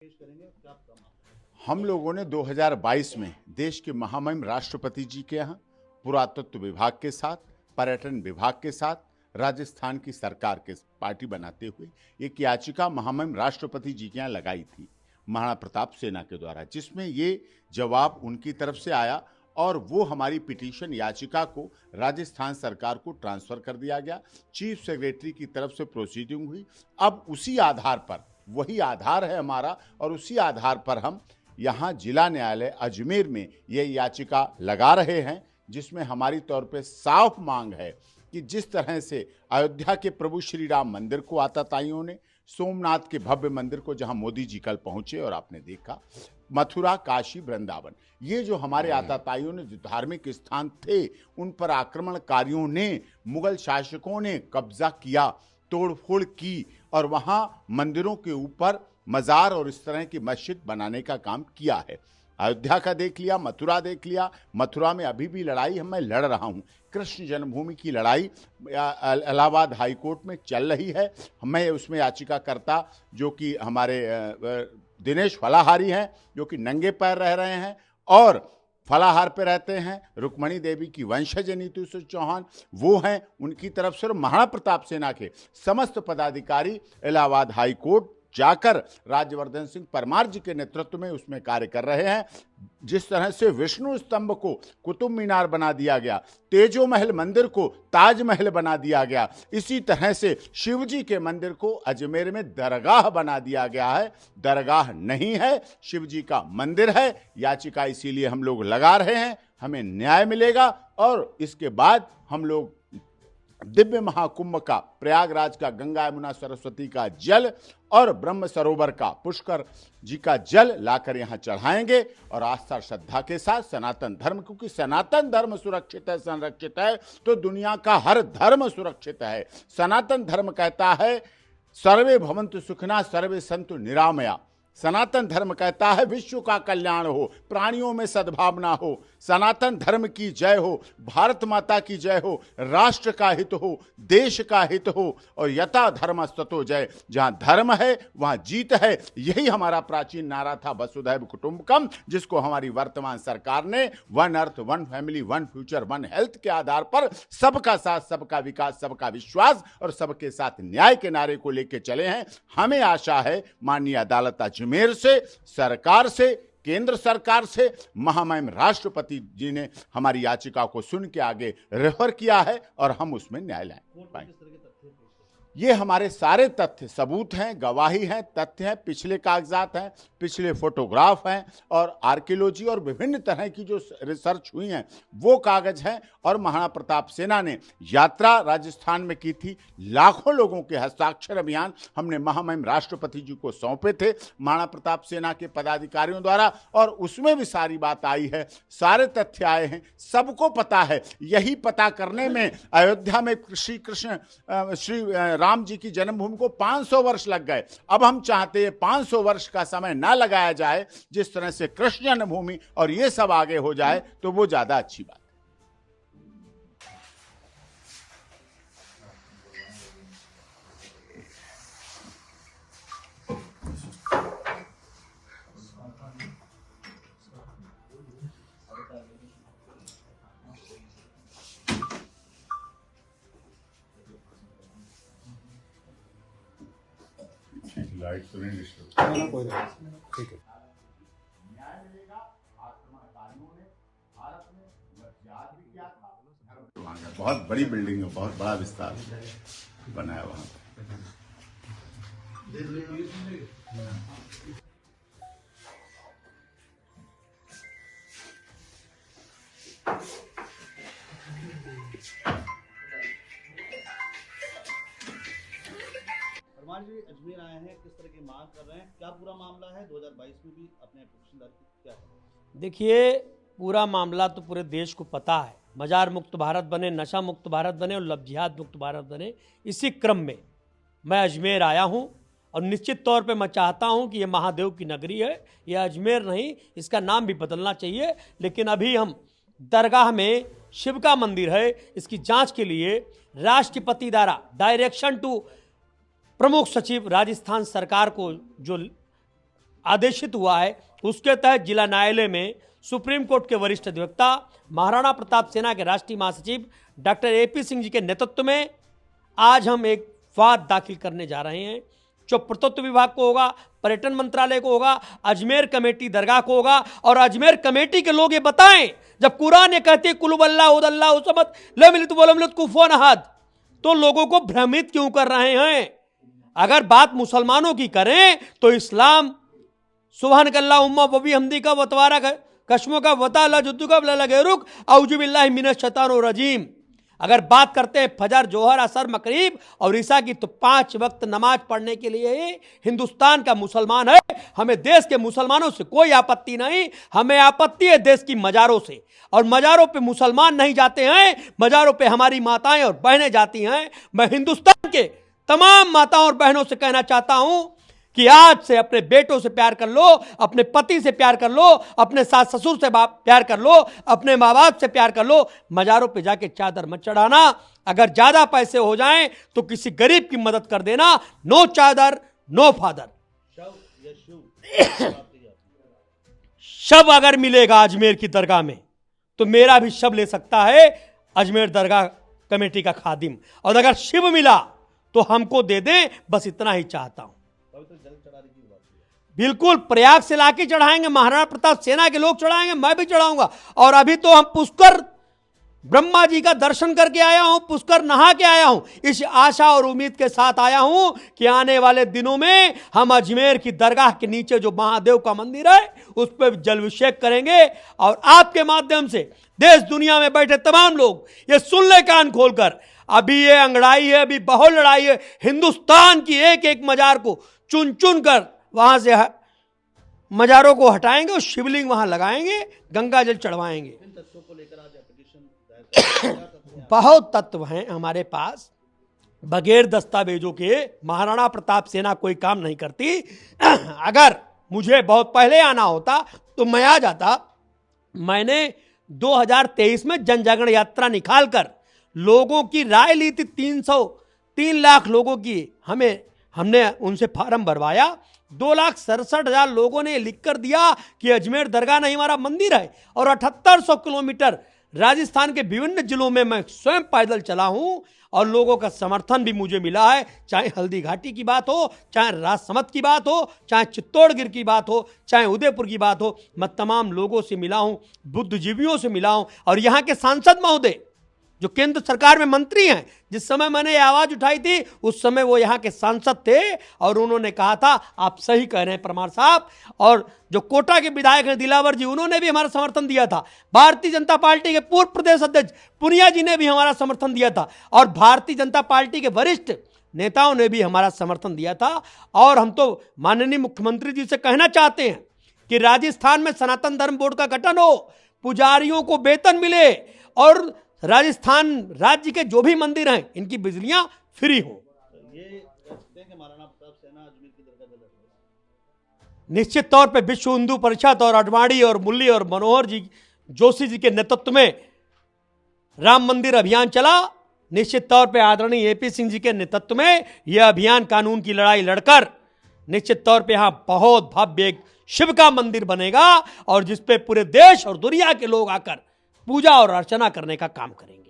पेश करेंगे क्या आपका मामला? हम लोगों ने 2022 में देश के महामहिम राष्ट्रपति जी के यहाँ पुरातत्व विभाग के साथ, पर्यटन विभाग के साथ, राजस्थान की सरकार के पार्टी बनाते हुए एक याचिका महामहिम राष्ट्रपति जी के यहाँ लगाई थी महाराणा प्रताप सेना के द्वारा, जिसमें ये जवाब उनकी तरफ से आया और वो हमारी पिटीशन याचिका को राजस्थान सरकार को ट्रांसफर कर दिया गया। चीफ सेक्रेटरी की तरफ से प्रोसीडिंग हुई। अब उसी आधार पर, वही आधार है हमारा, और उसी आधार पर हम यहाँ जिला न्यायालय अजमेर में ये याचिका लगा रहे हैं, जिसमें हमारी तौर पे साफ मांग है कि जिस तरह से अयोध्या के प्रभु श्री राम मंदिर को आताताइयों ने, सोमनाथ के भव्य मंदिर को जहां मोदी जी कल पहुंचे और आपने देखा, मथुरा, काशी, वृंदावन, ये जो हमारे आताताइयों ने जो धार्मिक स्थान थे, उन पर आक्रमणकारियों ने, मुगल शासकों ने कब्जा किया, तोड़फोड़ की और वहां मंदिरों के ऊपर मजार और इस तरह की मस्जिद बनाने का काम किया है। अयोध्या का देख लिया, मथुरा देख लिया। मथुरा में अभी भी लड़ाई मैं लड़ रहा हूं। कृष्ण जन्मभूमि की लड़ाई इलाहाबाद हाई कोर्ट में चल रही है। मैं उसमें याचिकाकर्ता जो कि हमारे दिनेश फलाहारी हैं, जो कि नंगे पैर रह रहे हैं और फलाहार पे रहते हैं। रुक्मणी देवी की वंशज नीतू चौहान वो हैं, उनकी तरफ से महाराणा प्रताप सेना के समस्त पदाधिकारी इलाहाबाद हाई कोर्ट जाकर राज्यवर्धन सिंह परमार जी के नेतृत्व में उसमें कार्य कर रहे हैं। जिस तरह से विष्णु स्तंभ को कुतुब मीनार बना दिया गया, तेजो महल मंदिर को ताजमहल बना दिया गया, इसी तरह से शिव जी के मंदिर को अजमेर में दरगाह बना दिया गया है। दरगाह नहीं है, शिव जी का मंदिर है। याचिका इसीलिए हम लोग लगा रहे हैं, हमें न्याय मिलेगा और इसके बाद हम लोग दिव्य महाकुंभ का, प्रयागराज का गंगा यमुना सरस्वती का जल और ब्रह्म सरोवर का, पुष्कर जी का जल लाकर यहां चढ़ाएंगे और आस्था श्रद्धा के साथ सनातन धर्म, क्योंकि सनातन धर्म सुरक्षित है, संरक्षित है तो दुनिया का हर धर्म सुरक्षित है। सनातन धर्म कहता है सर्वे भवन्तु सुखिनः सर्वे सन्तु निरामया। सनातन धर्म कहता है विश्व का कल्याण हो, प्राणियों में सद्भावना हो। सनातन धर्म की जय हो, भारत माता की जय हो, राष्ट्र का हित हो, देश का हित हो और यथा धर्मस्ततो जय। जहां धर्म है वहां जीत है। यही हमारा प्राचीन नारा था, वसुधैव कुटुंबकम, जिसको हमारी वर्तमान सरकार ने one earth, one family, one future, one health के आधार पर सबका साथ, सबका विकास, सबका विश्वास और सबके साथ न्याय के नारे को लेकर चले हैं। हमें आशा है माननीय अदालत अजमेर से, सरकार से, केंद्र सरकार से, महामहिम राष्ट्रपति जी ने हमारी याचिका को सुन के आगे रेफर किया है और हम उसमें न्याय पाएंगे। ये हमारे सारे तथ्य सबूत हैं, गवाही हैं, तथ्य हैं, पिछले कागजात हैं, पिछले फोटोग्राफ हैं और आर्कियोलॉजी और विभिन्न तरह की जो रिसर्च हुई हैं वो कागज हैं। और महाराणा प्रताप सेना ने यात्रा राजस्थान में की थी, लाखों लोगों के हस्ताक्षर अभियान हमने महामहिम राष्ट्रपति जी को सौंपे थे महाराणा प्रताप सेना के पदाधिकारियों द्वारा, और उसमें भी सारी बात आई है, सारे तथ्य आए हैं, सबको पता है। यही पता करने में अयोध्या में श्री राम जी की जन्मभूमि को 500 वर्ष लग गए। अब हम चाहते हैं 500 वर्ष का समय ना लगाया जाए, जिस तरह से कृष्ण जन्मभूमि और ये सब आगे हो जाए तो वो ज्यादा अच्छी बात। लाइट तो नहीं डिस्टर्ब, कोई नहीं, ठीक है। न्याय मिलेगा। आक्रमणकारियों ने भारत में याद भी किया था। बहुत बड़ी बिल्डिंग है, बहुत बड़ा विस्तार बनाया वहां। परमार जी अजमेर आए हैं, किस तरह की मांग कर रहे हैं, क्या पूरा मामला है? 2022 में भी अपने पिटीशन दायर क्या है? देखिए, पूरा मामला तो पूरे देश को पता है। मजार मुक्त भारत बने, नशा मुक्त भारत बने और लव-जिहाद मुक्त भारत बने। इसी क्रम में मैं अजमेर आया हूं और निश्चित तौर पे मैं चाहता हूं कि ये महादेव की नगरी है, ये अजमेर नहीं, इसका नाम भी बदलना चाहिए। लेकिन अभी हम दरगाह में शिव का मंदिर है, इसकी जांच के लिए राष्ट्रपति द्वारा डायरेक्शन टू प्रमुख सचिव राजस्थान सरकार को जो आदेशित हुआ है, उसके तहत जिला न्यायालय में सुप्रीम कोर्ट के वरिष्ठ अधिवक्ता महाराणा प्रताप सेना के राष्ट्रीय महासचिव डॉक्टर AP सिंह जी के नेतृत्व में आज हम एक वाद दाखिल करने जा रहे हैं, जो पुरातत्व विभाग को होगा, पर्यटन मंत्रालय को होगा, अजमेर कमेटी दरगाह को होगा। और अजमेर कमेटी के लोग ये बताएं, जब कुरान ये कहते कुलुबल्लाह उदल्लाह उसमत लम यलिद वलम यूलद कुफुवन अहद, तो लोगों को भ्रमित क्यों कर रहे हैं? अगर बात मुसलमानों की करें तो इस्लाम सुबहानकल्लाह उम्मा वबी हमदी का वतवारा कश्मों का वता ला जुद्दू का लगेरुक औजु बिल्लाहि मिनश शैतानिर रजीम। अगर बात करते हैं फजर, जोहर, असर, मगरिब और ईशा की, तो 5 वक्त नमाज पढ़ने के लिए ही हिंदुस्तान का मुसलमान है। हमें देश के मुसलमानों से कोई आपत्ति नहीं, हमें आपत्ति है देश की मजारों से। और मजारों पे मुसलमान नहीं जाते हैं, मजारों पे हमारी माताएं और बहनें जाती हैं। मैं हिंदुस्तान के तमाम माताओं और बहनों से कहना चाहता हूं कि आज से अपने बेटों से प्यार कर लो, अपने पति से प्यार कर लो, अपने सास ससुर से प्यार कर लो, अपने माँ बाप से प्यार कर लो। मजारों पे जाके चादर मत चढ़ाना। अगर ज्यादा पैसे हो जाएं तो किसी गरीब की मदद कर देना। नो चादर नो फादर। शव अगर मिलेगा अजमेर की दरगाह में तो मेरा भी शव ले सकता है अजमेर दरगाह कमेटी का खादिम। और अगर शिव मिला तो हमको दे दें, बस इतना ही चाहता हूं। बिल्कुल, प्रयाग से लाके चढ़ाएंगे, महाराणा प्रताप सेना के लोग चढ़ाएंगे, मैं भी चढ़ाऊंगा। और अभी तो हम पुष्कर ब्रह्मा जी का दर्शन करके आया हूं, पुष्कर नहा के आया हूं। इस आशा और उम्मीद के साथ आया हूं कि आने वाले दिनों में हम अजमेर की दरगाह के नीचे जो महादेव का मंदिर है उस पर जलाभिषेक करेंगे। और आपके माध्यम से देश दुनिया में बैठे तमाम लोग ये सुन ले कान खोलकर, अभी ये अंगड़ाई है, अभी बहुत लड़ाई है। हिंदुस्तान की एक एक मजार को चुन चुन कर वहां से मजारों को हटाएंगे और शिवलिंग वहां लगाएंगे, गंगा जल चढ़वाएंगे। इन तथ्यों को लेकर आज एप्लीकेशन बहुत तत्व हैं हमारे पास। बगैर दस्तावेजों के महाराणा प्रताप सेना कोई काम नहीं करती। अगर मुझे बहुत पहले आना होता तो मैं आ जाता। मैंने 2023 में जन जागरण यात्रा निकालकर लोगों की राय ली थी। 3 लाख लोगों की हमने उनसे फार्म भरवाया। 2,67,000 लोगों ने लिख कर दिया कि अजमेर दरगाह नहीं हमारा मंदिर है। और 7800 किलोमीटर राजस्थान के विभिन्न जिलों में मैं स्वयं पैदल चला हूं और लोगों का समर्थन भी मुझे मिला है। चाहे हल्दी घाटी की बात हो, चाहे राजसमंद की बात हो, चाहे चित्तौड़गढ़ की बात हो, चाहे उदयपुर की बात हो, मैं तमाम लोगों से मिला हूं, बुद्धिजीवियों से मिला हूं। और यहाँ के सांसद महोदय जो केंद्र सरकार में मंत्री हैं, जिस समय मैंने ये आवाज उठाई थी उस समय वो यहाँ के सांसद थे और उन्होंने कहा था आप सही कह रहे हैं परमार साहब। और जो कोटा के विधायक हैं दिलावर जी, उन्होंने भी हमारा समर्थन दिया था। भारतीय जनता पार्टी के पूर्व प्रदेश अध्यक्ष पुनिया जी ने भी हमारा समर्थन दिया था। और भारतीय जनता पार्टी के वरिष्ठ नेताओं ने भी हमारा समर्थन दिया था। और हम तो माननीय मुख्यमंत्री जी से कहना चाहते हैं कि राजस्थान में सनातन धर्म बोर्ड का गठन हो, पुजारियों को वेतन मिले और राजस्थान राज्य के जो भी मंदिर हैं इनकी बिजलियां फ्री हो। ये कह सकते हैं कि महाराणा प्रताप सेना अजमेर की दरगाह जला रही है। निश्चित तौर पे विश्व हिंदू परिषद और अडवाणी और मुरली और मनोहर जी जोशी जी के नेतृत्व में राम मंदिर अभियान चला। निश्चित तौर पे आदरणीय AP सिंह जी के नेतृत्व में यह अभियान कानून की लड़ाई लड़कर निश्चित तौर पे यहाँ बहुत भव्य एक शिव का मंदिर बनेगा और जिसपे पूरे देश और दुनिया के लोग आकर पूजा और अर्चना करने का काम करेंगे।